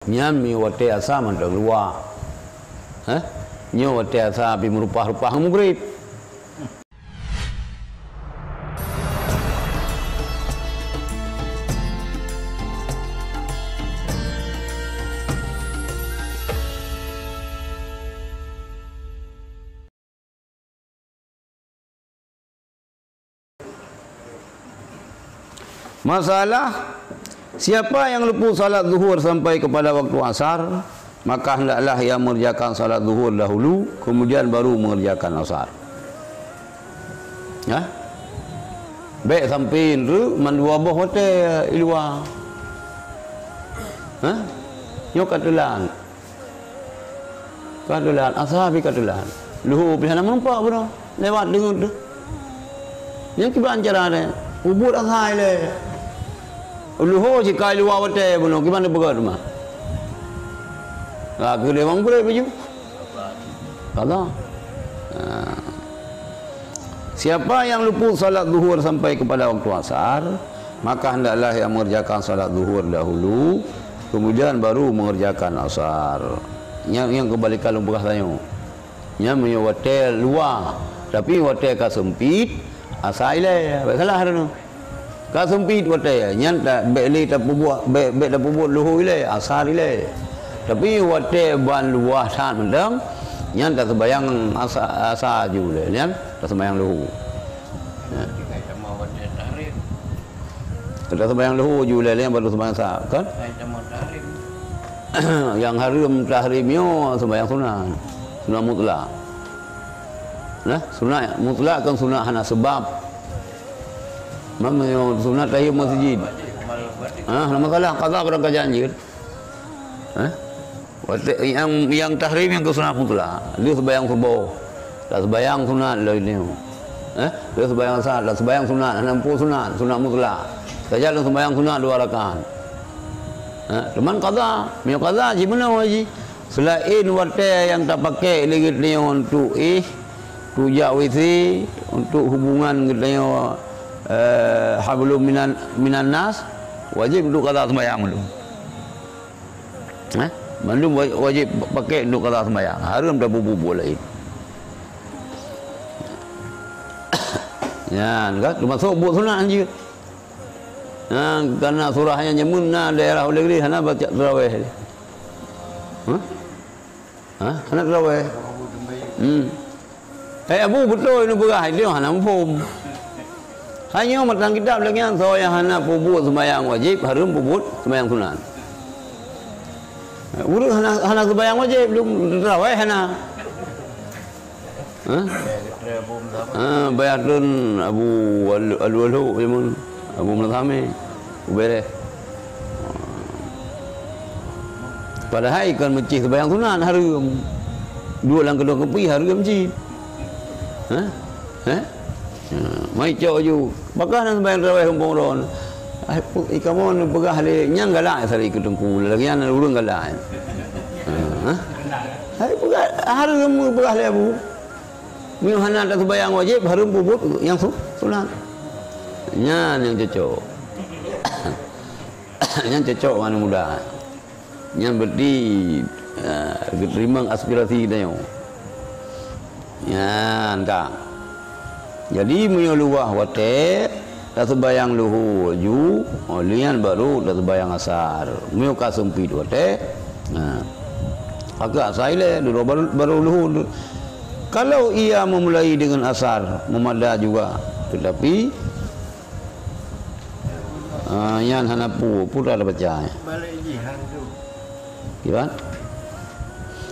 Nyan mi wate asa man luar. Nyo wate asa bi merupah-rupah mugrib. Masalah siapa yang luput salat zuhur sampai kepada waktu asar, maka hendaklah ia mengerjakan salat zuhur dahulu, kemudian baru mengerjakan asar. Ya? Baik sampai tu mandua boh hotel ilwa. Yo katulan. Katulan asar bi katulan. Luhur pihana nampak bro. Lewat dengut tu. Yang kiban cara dia. Ubur asar le. Luhur jika luar hotel bunuh gimana begat mah? Aku dia orang boleh baju. Kata. Siapa yang luput salat zuhur sampai kepada waktu asar, maka hendaklah yang mengerjakan salat zuhur dahulu, kemudian baru mengerjakan asar. Yang kebalikan lumpur tanya. Yang punya hotel luar, tapi hotel ka sempit, asar ile. Baik salah tu. Ka sempit hotel, yang tak beli tak buat, bek tak buat luhur ile, asar ile. Tapi hotel ban luar san mendang, yang tak sembayang asar juga, yang tak sembayang luhur. Tak sembayang luhur juga, yang baru sembayang asar, kan? Yang haram tahrimnya sembayang sunat, sunat mutlak. Nah, sunat mutlak kan sunat hana sebab. Mama sunat tahiyat masjid. Nama kalah qada berangkat janji. Yang tahrim yang ke sunat mutlak. Dia sembahyang subuh. Tak sembahyang sunat lah ini. Dia sembahyang asar, tak sembahyang sunat, nampu sunat mutlak. Saja dia sembahyang sunat 2 rakaat. Teman qada, punya qada gimana haji? Selain hotel yang tak pakai lagi dia untuk tujak WC, untuk hubungan kita hablum minan nas, wajib untuk qada sembahyang dulu. Mandum wajib pakai untuk qada sembahyang. Haram dah bubu lain. Ya, kan termasuk buat sunat anjir. Karena surahnya nyemun daerah negeri hana baca tarawih. Hana tarawih. Abu betul ini berah dia hana mufum. Hanya matang kitab lagi yang saya hana pubut sembahyang wajib, harum pubut sembahyang sunat. Urut hana sembahyang wajib belum tarawih hana. Bayatun Abu Al-Walu Yamun Abu Mulathami Ubere. Padahal ikan mencih sembahyang sunat harum. 2 lang kedua kepi harum mencih. Mai cok ju. Bakal nak sembahyang tarawih umpang ron. Ikan mon begah le nyang galak sari ketengku lagi an urang galak. Hai begah harum begah le Abu. Min hana tak sembahyang wajib harum pubut yang sunat. Nyan yang cocok. Yang cocok mana muda. Yang berdi terima aspirasi dia. Nyan tak. Jadi menyuluah wate dah sembahyang luhur ju, lian baru dah sembahyang asar. Muka sempit wate. Agak asar le baru luhur. Kalau ia memulai dengan asar, memada juga. Tetapi yang hana pura dah baca. Balik jihan tu. Gimana?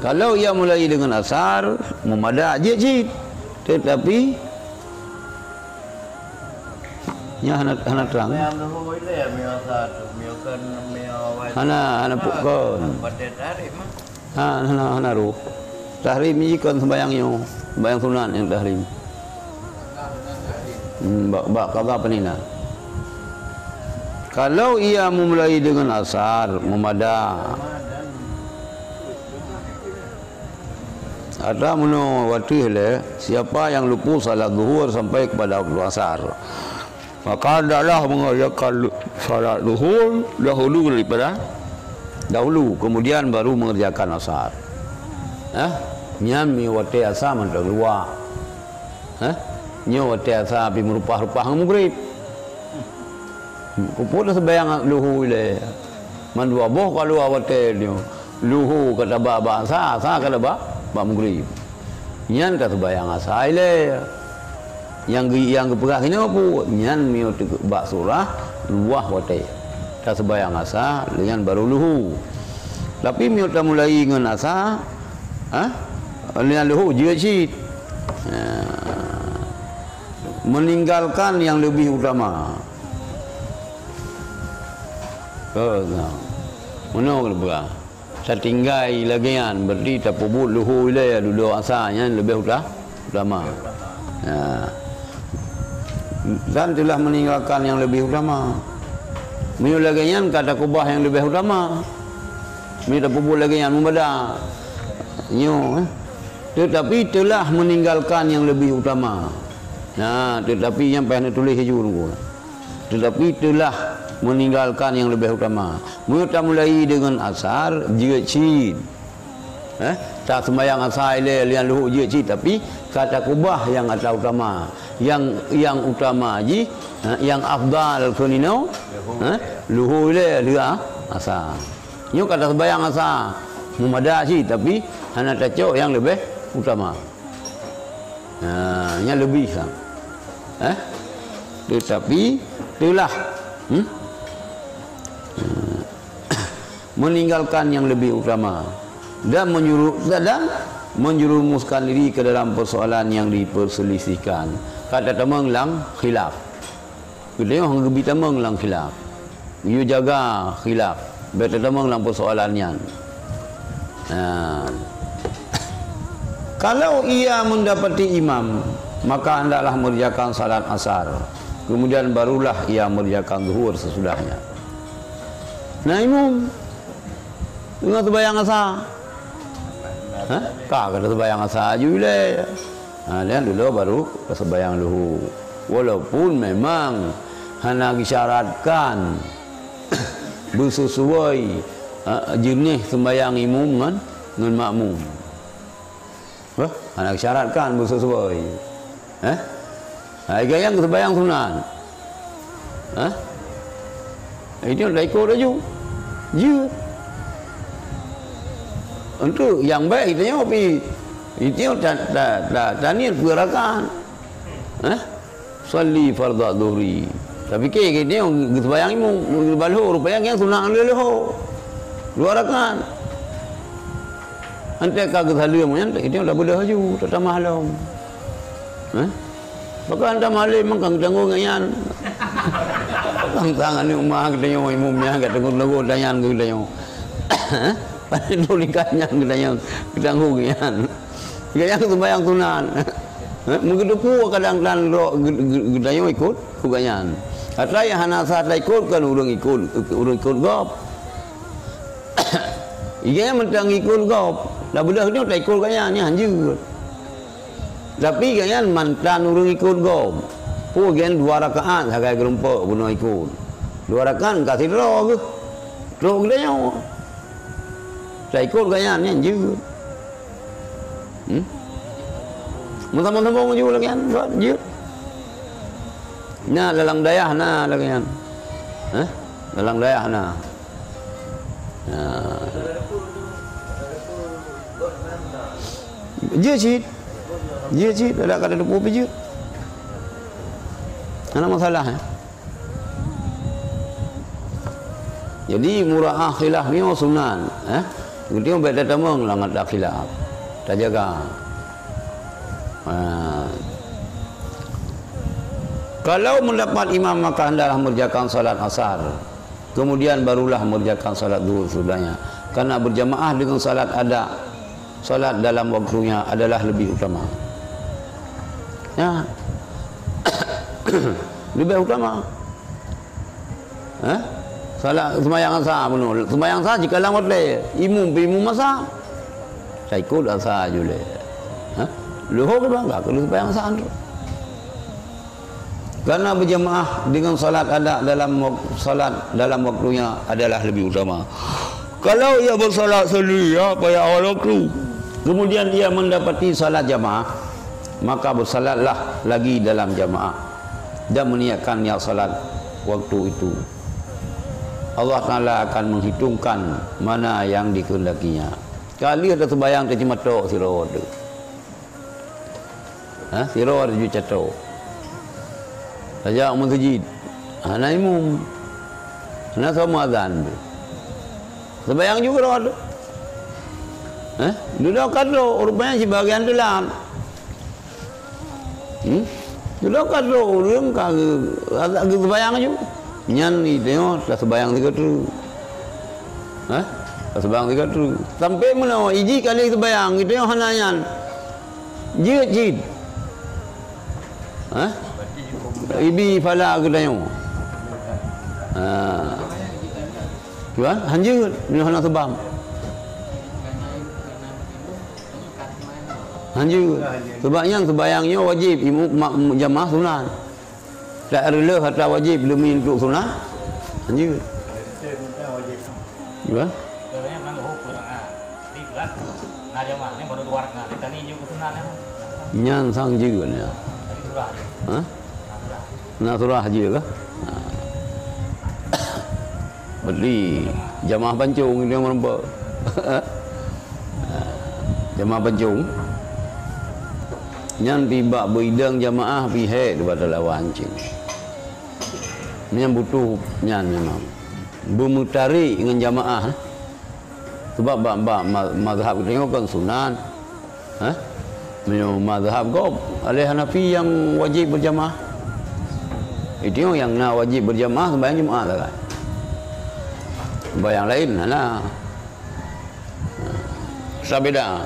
Kalau ia mulai dengan asar, memada je. Tetapi nya hana terang. Yang luhur ile ya mi asar tu, mi kan mi wajib. Hana pukon. Pada tarik mah. Hana ruh. Tahrim ni kan sembahyangnya, sembahyang sunat yang tahrim. Bak qada penina. Kalau ia memulai dengan asar, memada. Ada meno waktu le, siapa yang luput salat zuhur sampai kepada waktu asar, maka adalah mengerjakan salat zuhur dahulu daripada dahulu, kemudian baru mengerjakan asar. Nyami wate asar man keluar. Nyo wate asar pi merupah-rupah maghrib. Kuput sebayang luhu ile. Man dua boh kalau wate dia. Luhu kata ba asar kata ba maghrib. Nyan kata bayang asar ile. Yang keperah ini apa? Nyan mi ba surah luah wate. Tak sebayang asar dengan baru luhu. Tapi mi tak mulai dengan asar, dengan luhu juga cit. Meninggalkan yang lebih utama. Mana kalau berah? Saya tinggal lagian berarti tak pubut luhu ile dulu asarnya lebih utama. Dan telah meninggalkan yang lebih utama. Minum lagi yang kata kubah yang lebih utama. Minum pupuk lagi yang membeda. Tetapi telah meninggalkan yang lebih utama. Nah, tetapi yang pengen tulis hijau nunggu. Tetapi telah meninggalkan yang lebih utama. Minum tak mulai dengan asar jecid. Tak sembahyang asar lian luhu jecid, tapi kata kubah yang ada utama. Yang utama ji, yang afdal kunino, luhu ile dia asar. Nyo kata sembahyang asar mumada sih, tapi hanya cocok yang lebih utama. Yang lebih kan. Tetapi telah meninggalkan yang lebih utama dan menjerumuskan diri ke dalam persoalan yang diperselisihkan. Kata tamang lang khilaf. Kita yang gebi tamang lang khilaf. You jaga khilaf. Beta tamang lang persoalannya. Kalau ia mendapati imam, maka hendaklah mengerjakan salat asar. Kemudian barulah ia mengerjakan zuhur sesudahnya. Nah, imam dengan sembahyang asar. Kata sembahyang asar juga. Dan dulu baru sembahyang luhu. Walaupun memang hanya disyaratkan bersesuai jenis sembahyang imam dengan makmum. Hanya disyaratkan bersesuai. Yang sembahyang sunat. Itu dah ikut aja. Je. Untuk yang baik itu tapi itu tak niat gerakan. Salli fardhu dhuhri. Tapi ke dia sembahyang imam balho rupanya yang sunat leho. Dua rakaat. Ante kagak halu yang itu dah boleh haju, tak malam. Maka anda malam mangkang tanggung ngayan. Tangan ni umah kita yang imamnya kat tengok-tengok danyan kita yang. Pada tulikannya kita tanggung ngayan. Gaya sembahyang sunat. Mungkin tu kadang-kadang kita yang ikut kuganyan. Atau yang hana saat ikut kan urang ikut gop. Ia mentang ikut gop. Dah belah ni tak ikut ganyan ni hanjur. Tapi ganyan mantan urang ikut gop. Pugen 2 rakaat sagai gerumpa bunuh ikut. 2 rakaat kasih roh ke. Roh kita yang. Tak ikut ganyan ni hanjur. Mentang-mentang juga lagi kan buat je. Nah dalam dayah nah lagi kan. Dalam dayah nah. Je cit ada kata depu je. Ada masalah Jadi mura'ah khilaf ni sunat. Dia beda tamang langat dak khilaf. Tak jaga. Kalau mendapat imam maka hendaklah mengerjakan salat asar. Kemudian barulah mengerjakan salat zuhur sudahnya. Karena berjamaah dengan salat salat dalam waktunya adalah lebih utama. Lebih utama. Salat sembahyang asar benar. Sembahyang asar jika lambat le, imam masa. Saya ikut asar jule. Luhur ke bangga kalau sembahyang asar tu. Karena berjamaah dengan salat dalam waktunya adalah lebih utama. Kalau ia bersolat sendiri apa yang awal waktu, kemudian ia mendapati salat jamaah, maka bersalatlah lagi dalam jamaah dan meniatkan niat salat waktu itu. Allah Ta'ala akan menghitungkan mana yang dikehendakinya. Kali ada sembahyang tak cuma tok sirah tu. Sirah tu catok. Saja masjid. Ana imam. Ana sama azan. Sembahyang juga ada. Duduk kado, rupanya sebagian tu lah. Duduk kado, dia agak sembahyang juga. Nyan ni tengok, dah sembahyang tiga tu. Dah sembahyang tiga tu. Sampai mana, iji kali sembahyang, kita yang hana nyan. Jid. Ibi fala aku tengok. Tuan, hanjut ni hana sebam. Hanjut. Sebabnya sembahyangnya wajib jamaah sunat. Tak rela hatta wajib demi untuk sunat. Hanjut. Tuan. Nyan sang juga ni. Nak surah je ke? Beli jamaah pancung dia nampak. Jamaah pancung. Nyan tiba beridang jamaah pihak daripada lawan cing. Nyan butuh nyan memang. Bermutarik dengan jamaah. Sebab mazhab tengok kan sunat. Mazhab kau oleh Hanafi yang wajib berjamaah. Itu yang nak wajib berjamaah sembahyang Jumaat lah kan. Sembahyang lain lah. Sabeda.